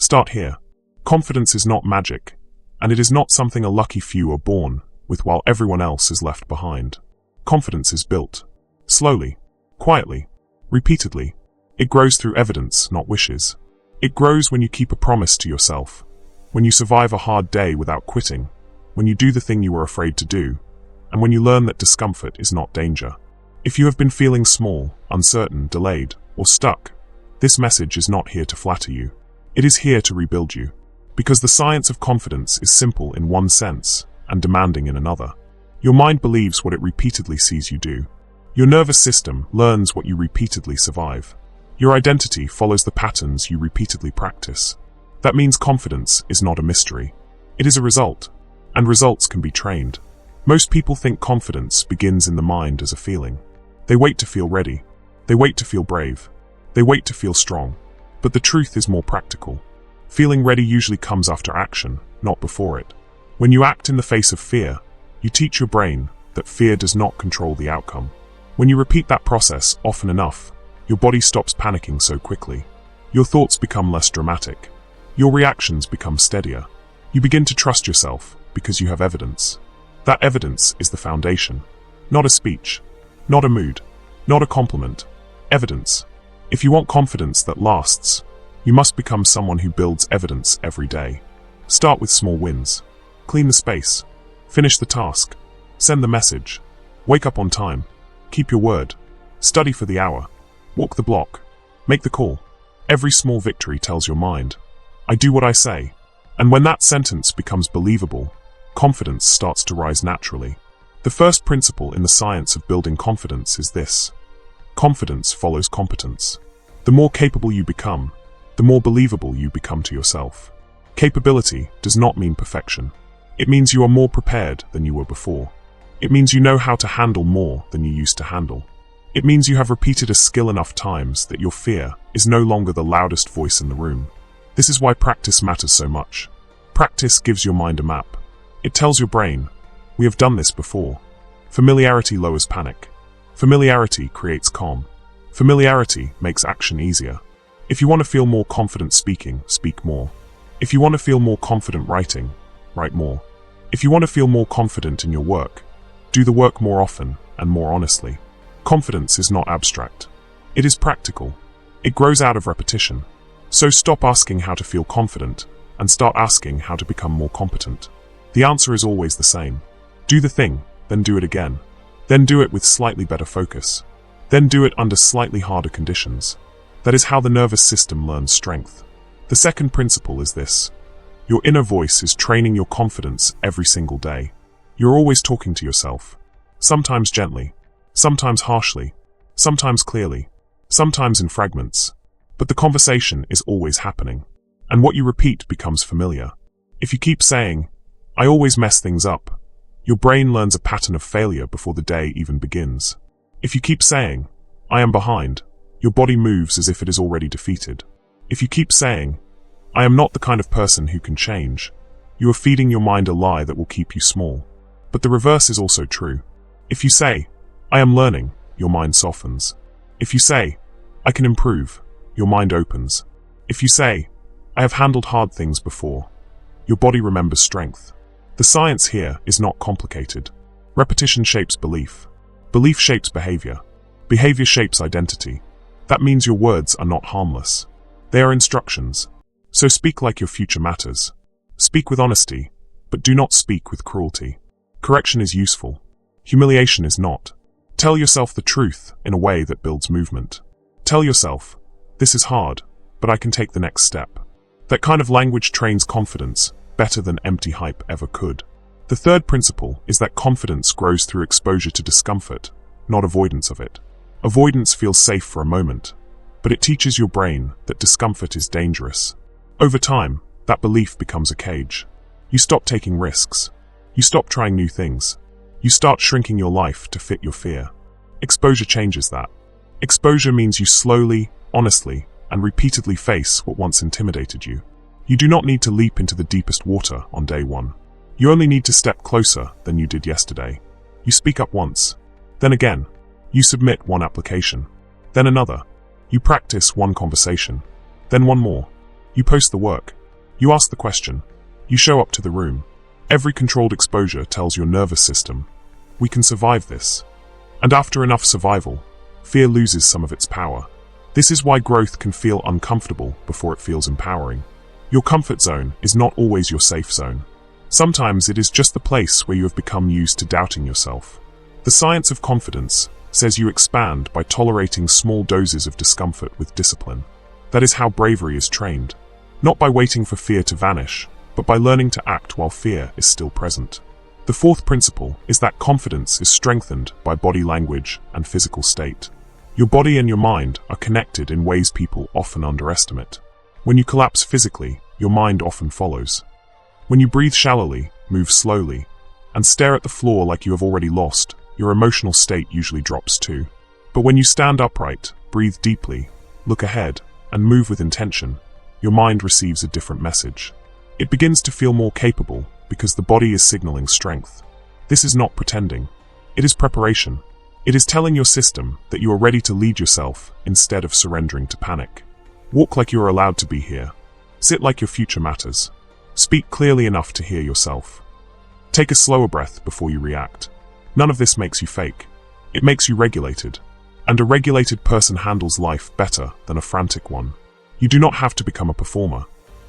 Start here. Confidence is not magic, and it is not something a lucky few are born with while everyone else is left behind. Confidence is built. Slowly, quietly, repeatedly. It grows through evidence, not wishes. It grows when you keep a promise to yourself, when you survive a hard day without quitting, when you do the thing you were afraid to do, and when you learn that discomfort is not danger. If you have been feeling small, uncertain, delayed, or stuck, this message is not here to flatter you. It is here to rebuild you. Because the science of confidence is simple in one sense and demanding in another. Your mind believes what it repeatedly sees you do. Your nervous system learns what you repeatedly survive. Your identity follows the patterns you repeatedly practice. That means confidence is not a mystery. It is a result, and results can be trained. Most people think confidence begins in the mind as a feeling. They wait to feel ready. They wait to feel brave. They wait to feel strong. But the truth is more practical. Feeling ready usually comes after action, not before it. When you act in the face of fear, you teach your brain that fear does not control the outcome. When you repeat that process often enough, your body stops panicking so quickly. Your thoughts become less dramatic. Your reactions become steadier. You begin to trust yourself because you have evidence. That evidence is the foundation. Not a speech, not a mood, not a compliment. Evidence. If you want confidence that lasts, you must become someone who builds evidence every day. Start with small wins. Clean the space. Finish the task. Send the message. Wake up on time. Keep your word. Study for the hour. Walk the block. Make the call. Every small victory tells your mind, I do what I say. And when that sentence becomes believable, confidence starts to rise naturally. The first principle in the science of building confidence is this. Confidence follows competence. The more capable you become, the more believable you become to yourself. Capability does not mean perfection. It means you are more prepared than you were before. It means you know how to handle more than you used to handle. It means you have repeated a skill enough times that your fear is no longer the loudest voice in the room. This is why practice matters so much. Practice gives your mind a map. It tells your brain, we have done this before. Familiarity lowers panic. Familiarity creates calm. Familiarity makes action easier. If you want to feel more confident speaking, speak more. If you want to feel more confident writing, write more. If you want to feel more confident in your work, do the work more often and more honestly. Confidence is not abstract. It is practical. It grows out of repetition. So stop asking how to feel confident and start asking how to become more competent. The answer is always the same. Do the thing, then do it again. Then do it with slightly better focus. Then do it under slightly harder conditions. That is how the nervous system learns strength. The second principle is this. Your inner voice is training your confidence every single day. You're always talking to yourself. Sometimes gently, sometimes harshly, sometimes clearly, sometimes in fragments. But the conversation is always happening. And what you repeat becomes familiar. If you keep saying, I always mess things up, your brain learns a pattern of failure before the day even begins. If you keep saying, I am behind, your body moves as if it is already defeated. If you keep saying, I am not the kind of person who can change, you are feeding your mind a lie that will keep you small. But the reverse is also true. If you say, I am learning, your mind softens. If you say, I can improve, your mind opens. If you say, I have handled hard things before, your body remembers strength. The science here is not complicated. Repetition shapes belief. Belief shapes behavior. Behavior shapes identity. That means your words are not harmless. They are instructions. So speak like your future matters. Speak with honesty, but do not speak with cruelty. Correction is useful. Humiliation is not. Tell yourself the truth in a way that builds movement. Tell yourself, this is hard, but I can take the next step. That kind of language trains confidence better than empty hype ever could. The third principle is that confidence grows through exposure to discomfort, not avoidance of it. Avoidance feels safe for a moment, but it teaches your brain that discomfort is dangerous. Over time, that belief becomes a cage. You stop taking risks. You stop trying new things. You start shrinking your life to fit your fear. Exposure changes that. Exposure means you slowly, honestly, and repeatedly face what once intimidated you. You do not need to leap into the deepest water on day one. You only need to step closer than you did yesterday. You speak up once, then again. You submit one application, then another. You practice one conversation, then one more. You post the work. You ask the question. You show up to the room. Every controlled exposure tells your nervous system, we can survive this. And after enough survival, fear loses some of its power. This is why growth can feel uncomfortable before it feels empowering. Your comfort zone is not always your safe zone. Sometimes it is just the place where you have become used to doubting yourself. The science of confidence says you expand by tolerating small doses of discomfort with discipline. That is how bravery is trained. Not by waiting for fear to vanish, but by learning to act while fear is still present. The fourth principle is that confidence is strengthened by body language and physical state. Your body and your mind are connected in ways people often underestimate. When you collapse physically, your mind often follows. When you breathe shallowly, move slowly, and stare at the floor like you have already lost, your emotional state usually drops too. But when you stand upright, breathe deeply, look ahead, and move with intention, your mind receives a different message. It begins to feel more capable because the body is signaling strength. This is not pretending. It is preparation. It is telling your system that you are ready to lead yourself instead of surrendering to panic. Walk like you are allowed to be here. Sit like your future matters. Speak clearly enough to hear yourself. Take a slower breath before you react. None of this makes you fake. It makes you regulated. And a regulated person handles life better than a frantic one. You do not have to become a performer.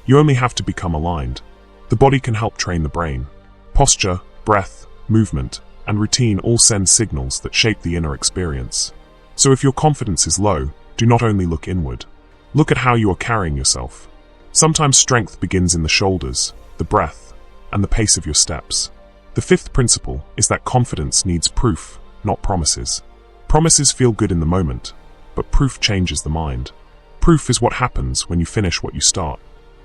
You only have to become aligned. The body can help train the brain. Posture, breath, movement, and routine all send signals that shape the inner experience. So if your confidence is low, do not only look inward. Look at how you are carrying yourself. Sometimes strength begins in the shoulders, the breath, and the pace of your steps. The fifth principle is that confidence needs proof, not promises. Promises feel good in the moment, but proof changes the mind. Proof is what happens when you finish what you start.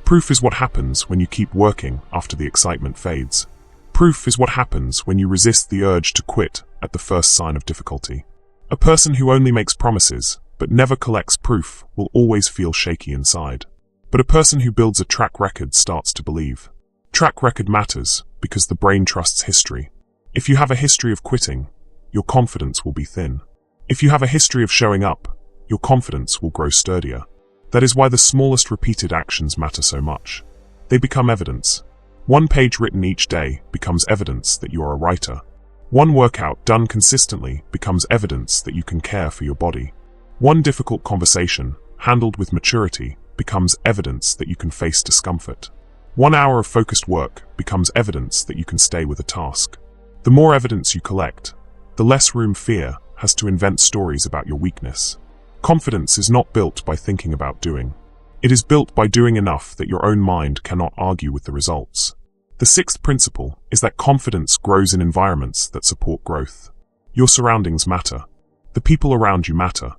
Proof is what happens when you keep working after the excitement fades. Proof is what happens when you resist the urge to quit at the first sign of difficulty. A person who only makes promises but never collects proof will always feel shaky inside. But a person who builds a track record starts to believe. Track record matters because the brain trusts history. If you have a history of quitting, your confidence will be thin. If you have a history of showing up, your confidence will grow sturdier. That is why the smallest repeated actions matter so much. They become evidence. One page written each day becomes evidence that you are a writer. One workout done consistently becomes evidence that you can care for your body. One difficult conversation, handled with maturity, becomes evidence that you can face discomfort. 1 hour of focused work becomes evidence that you can stay with a task. The more evidence you collect, the less room fear has to invent stories about your weakness. Confidence is not built by thinking about doing. It is built by doing enough that your own mind cannot argue with the results. The sixth principle is that confidence grows in environments that support growth. Your surroundings matter. The people around you matter.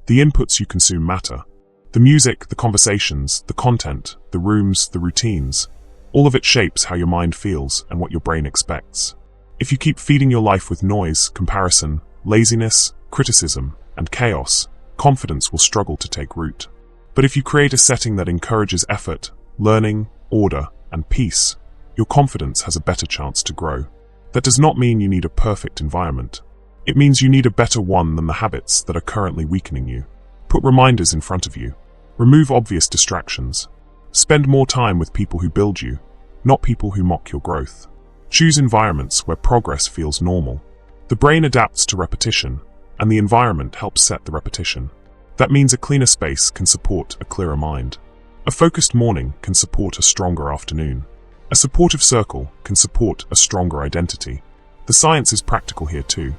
The inputs you consume matter. The music, the conversations, the content, the rooms, the routines, all of it shapes how your mind feels and what your brain expects. If you keep feeding your life with noise, comparison, laziness, criticism, and chaos, confidence will struggle to take root. But if you create a setting that encourages effort, learning, order, and peace, your confidence has a better chance to grow. That does not mean you need a perfect environment. It means you need a better one than the habits that are currently weakening you. Put reminders in front of you. Remove obvious distractions. Spend more time with people who build you, not people who mock your growth. Choose environments where progress feels normal. The brain adapts to repetition, and the environment helps set the repetition. That means a cleaner space can support a clearer mind. A focused morning can support a stronger afternoon. A supportive circle can support a stronger identity. The science is practical here too.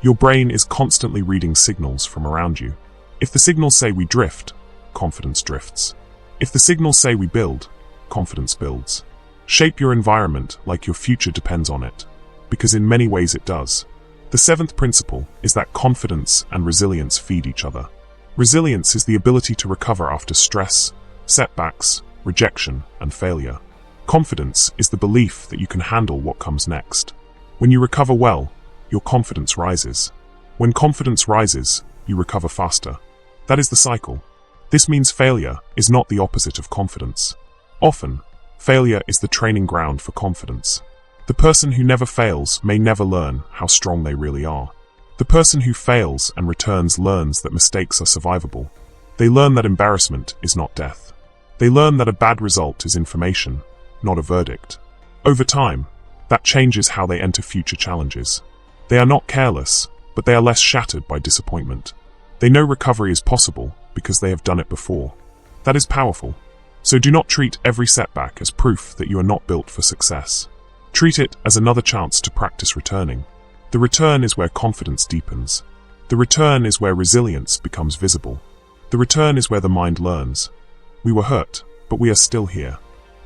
Your brain is constantly reading signals from around you. If the signals say we drift, confidence drifts. If the signals say we build, confidence builds. Shape your environment like your future depends on it, because in many ways it does. The seventh principle is that confidence and resilience feed each other. Resilience is the ability to recover after stress, setbacks, rejection, and failure. Confidence is the belief that you can handle what comes next. When you recover well, your confidence rises. When confidence rises, you recover faster. That is the cycle. This means failure is not the opposite of confidence. Often, failure is the training ground for confidence. The person who never fails may never learn how strong they really are. The person who fails and returns learns that mistakes are survivable. They learn that embarrassment is not death. They learn that a bad result is information, not a verdict. Over time, that changes how they enter future challenges. They are not careless, but they are less shattered by disappointment. They know recovery is possible because they have done it before. That is powerful. So do not treat every setback as proof that you are not built for success. Treat it as another chance to practice returning. The return is where confidence deepens. The return is where resilience becomes visible. The return is where the mind learns. We were hurt, but we are still here.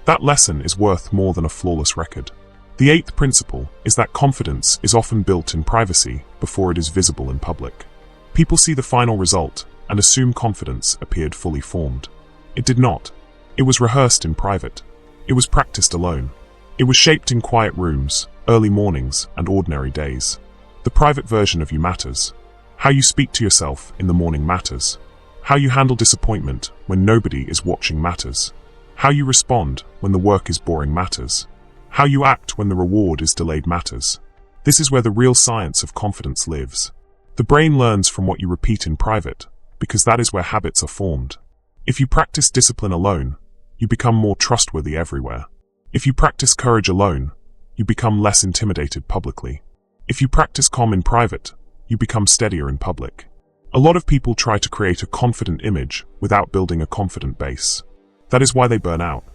That lesson is worth more than a flawless record. The eighth principle is that confidence is often built in privacy before it is visible in public. People see the final result and assume confidence appeared fully formed. It did not. It was rehearsed in private. It was practiced alone. It was shaped in quiet rooms, early mornings, and ordinary days. The private version of you matters. How you speak to yourself in the morning matters. How you handle disappointment when nobody is watching matters. How you respond when the work is boring matters. How you act when the reward is delayed matters. This is where the real science of confidence lives. The brain learns from what you repeat in private, because that is where habits are formed. If you practice discipline alone, you become more trustworthy everywhere. If you practice courage alone, you become less intimidated publicly. If you practice calm in private, you become steadier in public. A lot of people try to create a confident image without building a confident base. That is why they burn out.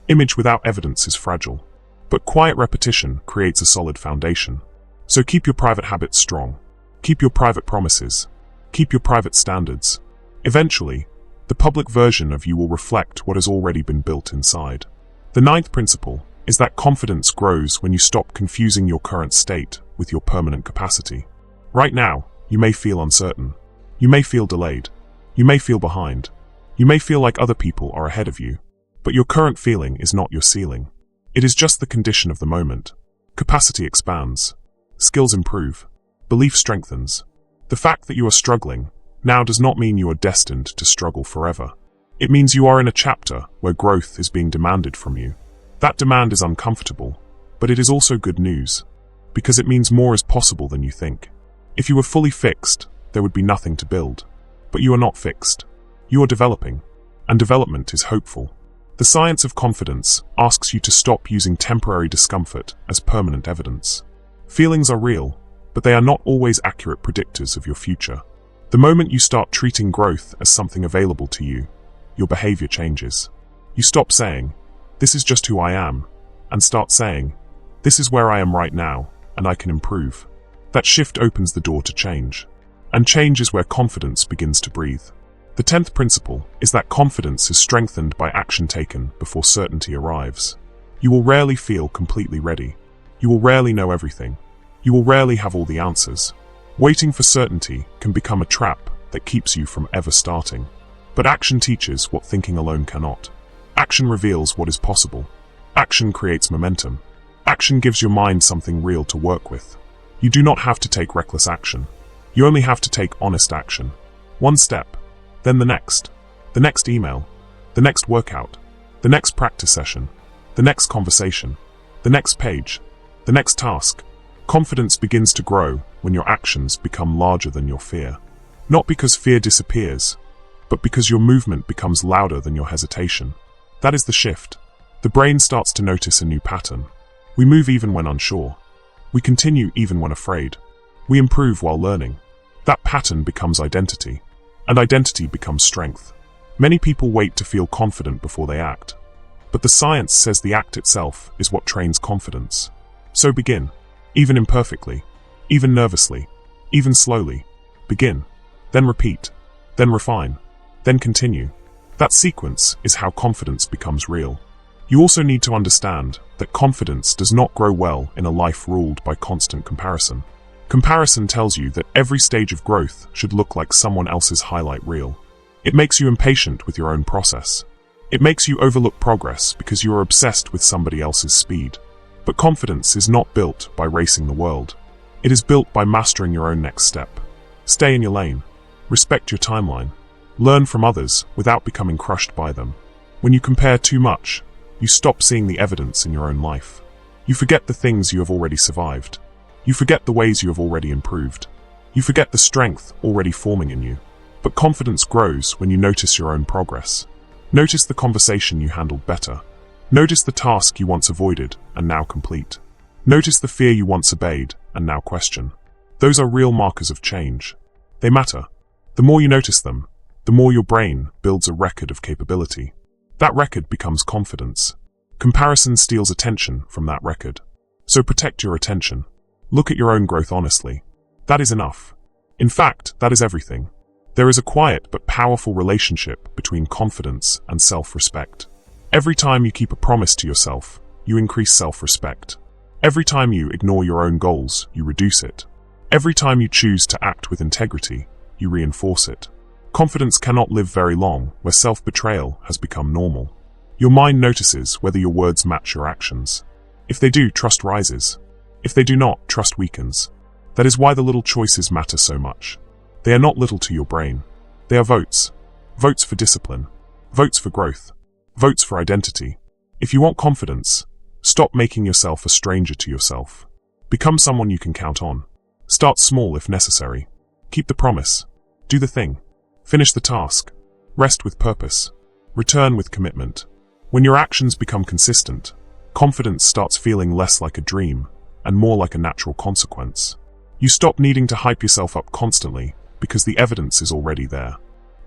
Image without evidence is fragile. But quiet repetition creates a solid foundation. So keep your private habits strong. Keep your private promises. Keep your private standards. Eventually, the public version of you will reflect what has already been built inside. The ninth principle is that confidence grows when you stop confusing your current state with your permanent capacity. Right now, you may feel uncertain. You may feel delayed. You may feel behind. You may feel like other people are ahead of you. But your current feeling is not your ceiling. It is just the condition of the moment. Capacity expands. Skills improve. Belief strengthens. The fact that you are struggling now does not mean you are destined to struggle forever. It means you are in a chapter where growth is being demanded from you. That demand is uncomfortable, but it is also good news, because it means more is possible than you think. If you were fully fixed, there would be nothing to build. But you are not fixed. You are developing, and development is hopeful. The science of confidence asks you to stop using temporary discomfort as permanent evidence. Feelings are real, but they are not always accurate predictors of your future. The moment you start treating growth as something available to you, your behavior changes. You stop saying, "This is just who I am," and start saying, "This is where I am right now, and I can improve." That shift opens the door to change. And change is where confidence begins to breathe. The 10th principle is that confidence is strengthened by action taken before certainty arrives. You will rarely feel completely ready. You will rarely know everything. You will rarely have all the answers. Waiting for certainty can become a trap that keeps you from ever starting. But action teaches what thinking alone cannot. Action reveals what is possible. Action creates momentum. Action gives your mind something real to work with. You do not have to take reckless action. You only have to take honest action. One step, then the next email, the next workout, the next practice session, the next conversation, the next page, the next task. Confidence begins to grow when your actions become larger than your fear. Not because fear disappears, but because your movement becomes louder than your hesitation. That is the shift. The brain starts to notice a new pattern. We move even when unsure. We continue even when afraid. We improve while learning. That pattern becomes identity, and identity becomes strength. Many people wait to feel confident before they act, but the science says the act itself is what trains confidence. So begin, even imperfectly, even nervously, even slowly. Begin, then repeat, then refine, then continue. That sequence is how confidence becomes real. You also need to understand that confidence does not grow well in a life ruled by constant comparison. Comparison tells you that every stage of growth should look like someone else's highlight reel. It makes you impatient with your own process. It makes you overlook progress because you are obsessed with somebody else's speed. But confidence is not built by racing the world. It is built by mastering your own next step. Stay in your lane. Respect your timeline. Learn from others without becoming crushed by them. When you compare too much, you stop seeing the evidence in your own life. You forget the things you have already survived. You forget the ways you have already improved. You forget the strength already forming in you. But confidence grows when you notice your own progress. Notice the conversation you handled better. Notice the task you once avoided and now complete. Notice the fear you once obeyed and now question. Those are real markers of change. They matter. The more you notice them, the more your brain builds a record of capability. That record becomes confidence. Comparison steals attention from that record. So protect your attention. Look at your own growth honestly. That is enough. In fact, that is everything. There is a quiet but powerful relationship between confidence and self-respect. Every time you keep a promise to yourself, you increase self-respect. Every time you ignore your own goals, you reduce it. Every time you choose to act with integrity, you reinforce it. Confidence cannot live very long where self-betrayal has become normal. Your mind notices whether your words match your actions. If they do, trust rises. If they do not, trust weakens. That is why the little choices matter so much. They are not little to your brain. They are votes. Votes for discipline. Votes for growth. Votes for identity. If you want confidence, stop making yourself a stranger to yourself. Become someone you can count on. Start small if necessary. Keep the promise. Do the thing. Finish the task. Rest with purpose. Return with commitment. When your actions become consistent, confidence starts feeling less like a dream and more like a natural consequence. You stop needing to hype yourself up constantly because the evidence is already there.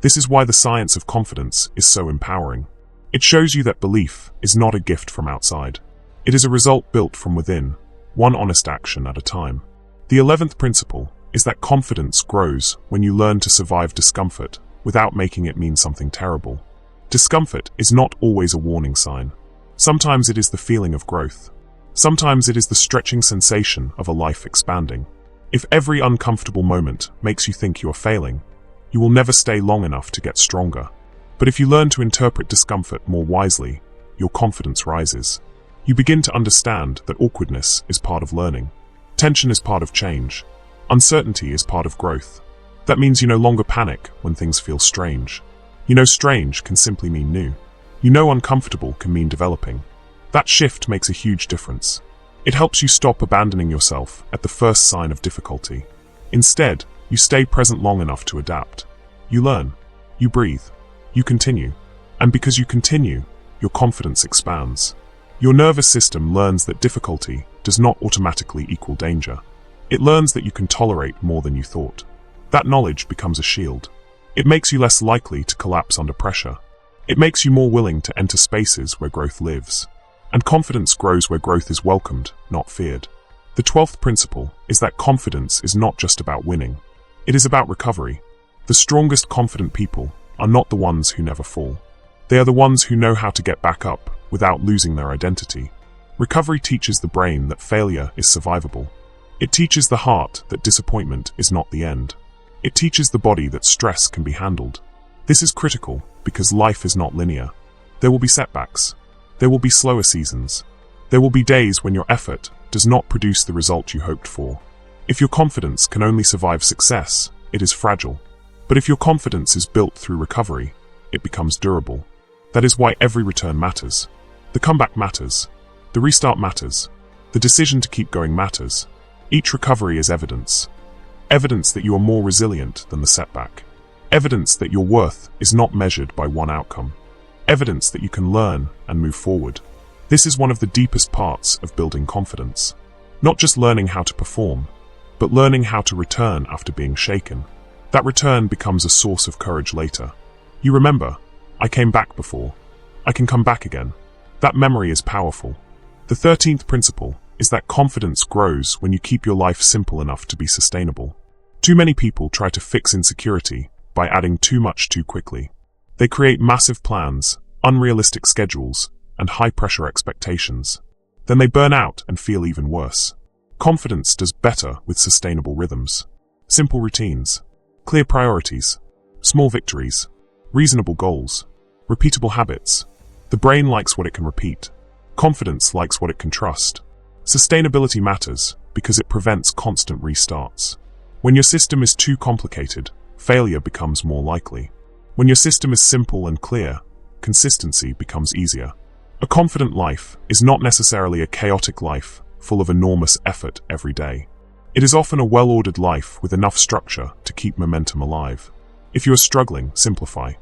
This is why the science of confidence is so empowering. It shows you that belief is not a gift from outside. It is a result built from within, one honest action at a time. The 11th principle is that confidence grows when you learn to survive discomfort without making it mean something terrible. Discomfort is not always a warning sign. Sometimes it is the feeling of growth. Sometimes it is the stretching sensation of a life expanding. If every uncomfortable moment makes you think you are failing, you will never stay long enough to get stronger. But if you learn to interpret discomfort more wisely, your confidence rises. You begin to understand that awkwardness is part of learning. Tension is part of change. Uncertainty is part of growth. That means you no longer panic when things feel strange. You know strange can simply mean new. You know uncomfortable can mean developing. That shift makes a huge difference. It helps you stop abandoning yourself at the first sign of difficulty. Instead, you stay present long enough to adapt. You learn. You breathe. You continue. And because you continue, your confidence expands. Your nervous system learns that difficulty does not automatically equal danger. It learns that you can tolerate more than you thought. That knowledge becomes a shield. It makes you less likely to collapse under pressure. It makes you more willing to enter spaces where growth lives. And confidence grows where growth is welcomed, not feared. The 12th principle is that confidence is not just about winning. It is about recovery. The strongest confident people are not the ones who never fall. They are the ones who know how to get back up without losing their identity. Recovery teaches the brain that failure is survivable. It teaches the heart that disappointment is not the end. It teaches the body that stress can be handled. This is critical because life is not linear. There will be setbacks. There will be slower seasons. There will be days when your effort does not produce the result you hoped for. If your confidence can only survive success, it is fragile. But if your confidence is built through recovery, it becomes durable. That is why every return matters. The comeback matters. The restart matters. The decision to keep going matters. Each recovery is evidence. Evidence that you are more resilient than the setback. Evidence that your worth is not measured by one outcome. Evidence that you can learn and move forward. This is one of the deepest parts of building confidence. Not just learning how to perform, but learning how to return after being shaken. That return becomes a source of courage later. You remember, I came back before. I can come back again. That memory is powerful. The 13th principle is that confidence grows when you keep your life simple enough to be sustainable. Too many people try to fix insecurity by adding too much too quickly. They create massive plans, unrealistic schedules, and high-pressure expectations. Then they burn out and feel even worse. Confidence does better with sustainable rhythms. Simple routines, clear priorities, small victories, reasonable goals, repeatable habits. The brain likes what it can repeat. Confidence likes what it can trust. Sustainability matters because it prevents constant restarts. When your system is too complicated, failure becomes more likely. When your system is simple and clear, consistency becomes easier. A confident life is not necessarily a chaotic life full of enormous effort every day. It is often a well-ordered life with enough structure to keep momentum alive. If you are struggling, simplify.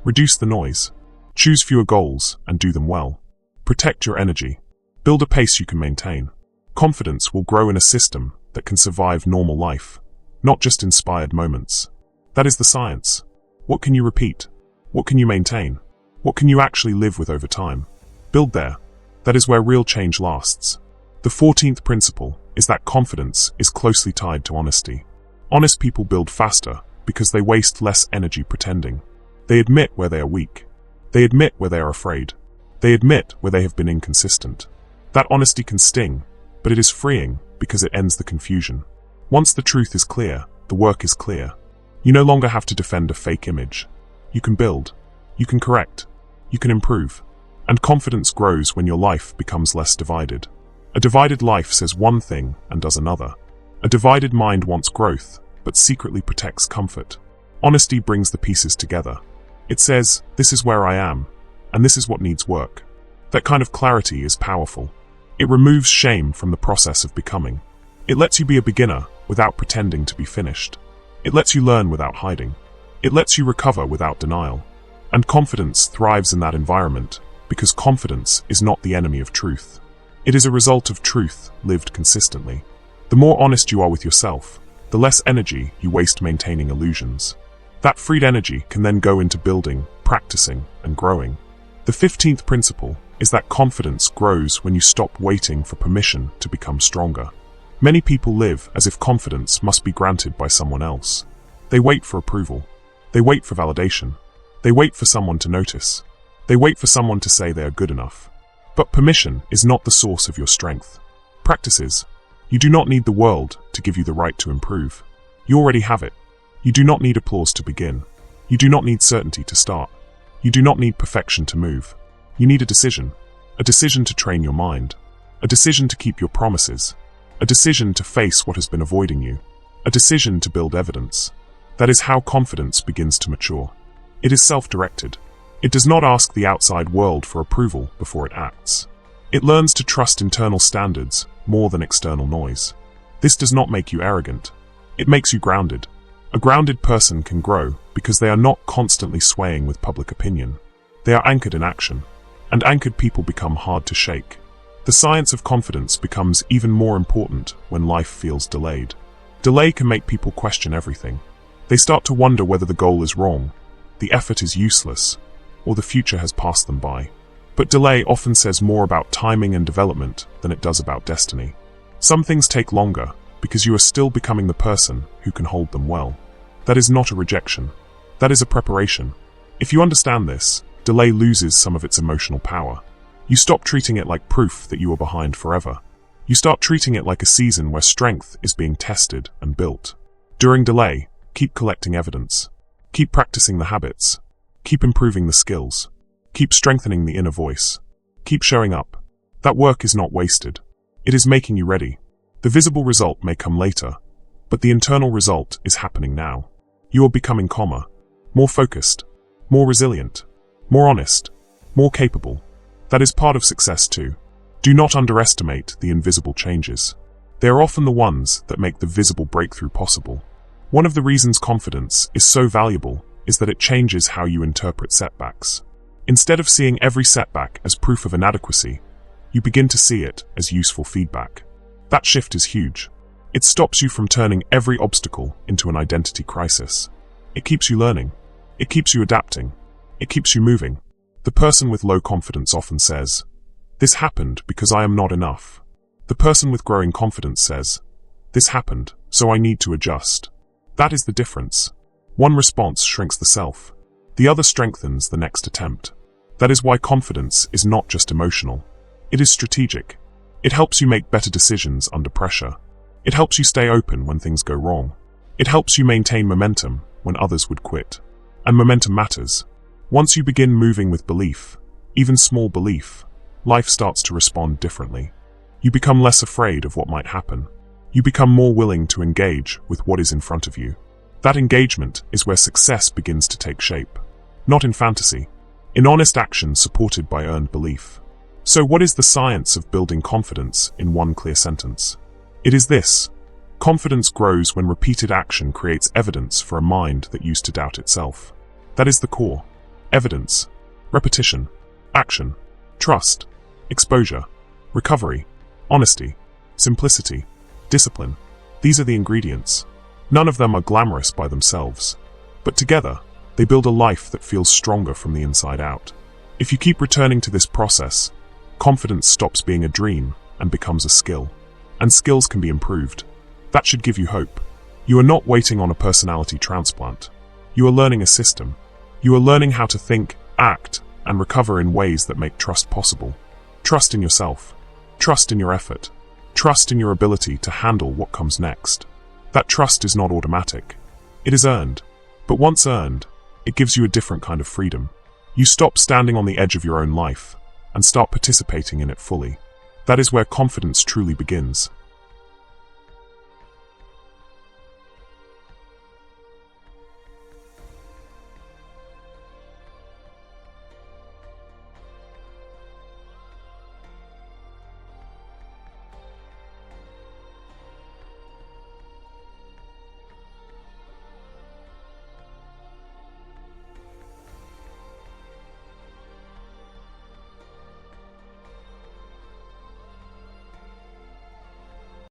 Reduce the noise. Choose fewer goals and do them well. Protect your energy. Build a pace you can maintain. Confidence will grow in a system that can survive normal life, not just inspired moments. That is the science. What can you repeat? What can you maintain? What can you actually live with over time? Build there. That is where real change lasts. The 14th principle is that confidence is closely tied to honesty. Honest people build faster because they waste less energy pretending. They admit where they are weak. They admit where they are afraid. They admit where they have been inconsistent. That honesty can sting, but it is freeing because it ends the confusion. Once the truth is clear, the work is clear. You no longer have to defend a fake image. You can build. You can correct. You can improve. And confidence grows when your life becomes less divided. A divided life says one thing and does another. A divided mind wants growth, but secretly protects comfort. Honesty brings the pieces together. It says, this is where I am, and this is what needs work. That kind of clarity is powerful. It removes shame from the process of becoming. It lets you be a beginner without pretending to be finished. It lets you learn without hiding. It lets you recover without denial. And confidence thrives in that environment because confidence is not the enemy of truth. It is a result of truth lived consistently. The more honest you are with yourself, the less energy you waste maintaining illusions. That freed energy can then go into building, practicing, and growing. The 15th principle is that confidence grows when you stop waiting for permission to become stronger. Many people live as if confidence must be granted by someone else. They wait for approval. They wait for validation. They wait for someone to notice. They wait for someone to say they are good enough. But permission is not the source of your strength. Practice is. You do not need the world to give you the right to improve. You already have it. You do not need applause to begin. You do not need certainty to start. You do not need perfection to move. You need a decision to train your mind, a decision to keep your promises, a decision to face what has been avoiding you, a decision to build evidence. That is how confidence begins to mature. It is self-directed. It does not ask the outside world for approval before it acts. It learns to trust internal standards more than external noise. This does not make you arrogant. It makes you grounded. A grounded person can grow because they are not constantly swaying with public opinion. They are anchored in action, and anchored people become hard to shake. The science of confidence becomes even more important when life feels delayed. Delay can make people question everything. They start to wonder whether the goal is wrong, the effort is useless, or the future has passed them by. But delay often says more about timing and development than it does about destiny. Some things take longer because you are still becoming the person who can hold them well. That is not a rejection. That is a preparation. If you understand this, delay loses some of its emotional power. You stop treating it like proof that you are behind forever. You start treating it like a season where strength is being tested and built. During delay, keep collecting evidence. Keep practicing the habits. Keep improving the skills. Keep strengthening the inner voice. Keep showing up. That work is not wasted. It is making you ready. The visible result may come later, but the internal result is happening now. You are becoming calmer, more focused, more resilient, more honest, more capable. That is part of success too. Do not underestimate the invisible changes. They are often the ones that make the visible breakthrough possible. One of the reasons confidence is so valuable is that it changes how you interpret setbacks. Instead of seeing every setback as proof of inadequacy, you begin to see it as useful feedback. That shift is huge. It stops you from turning every obstacle into an identity crisis. It keeps you learning. It keeps you adapting. It keeps you moving. The person with low confidence often says, "This happened because I am not enough." The person with growing confidence says, "This happened, so I need to adjust." That is the difference. One response shrinks the self. The other strengthens the next attempt. That is why confidence is not just emotional. It is strategic. It helps you make better decisions under pressure. It helps you stay open when things go wrong. It helps you maintain momentum when others would quit. And momentum matters. Once you begin moving with belief, even small belief, life starts to respond differently. You become less afraid of what might happen. You become more willing to engage with what is in front of you. That engagement is where success begins to take shape. Not in fantasy, in honest action supported by earned belief. So what is the science of building confidence in one clear sentence? It is this. Confidence grows when repeated action creates evidence for a mind that used to doubt itself. That is the core. Evidence. repetition, action, trust, exposure, recovery, honesty, simplicity, discipline. These are the ingredients. None of them are glamorous by themselves, but together, they build a life that feels stronger from the inside out. If you keep returning to this process, confidence stops being a dream and becomes a skill. And skills can be improved. That should give you hope. You are not waiting on a personality transplant. You are learning a system. You are learning how to think, act, and recover in ways that make trust possible. Trust in yourself. Trust in your effort. Trust in your ability to handle what comes next. That trust is not automatic. It is earned. But once earned, it gives you a different kind of freedom. You stop standing on the edge of your own life and start participating in it fully. That is where confidence truly begins.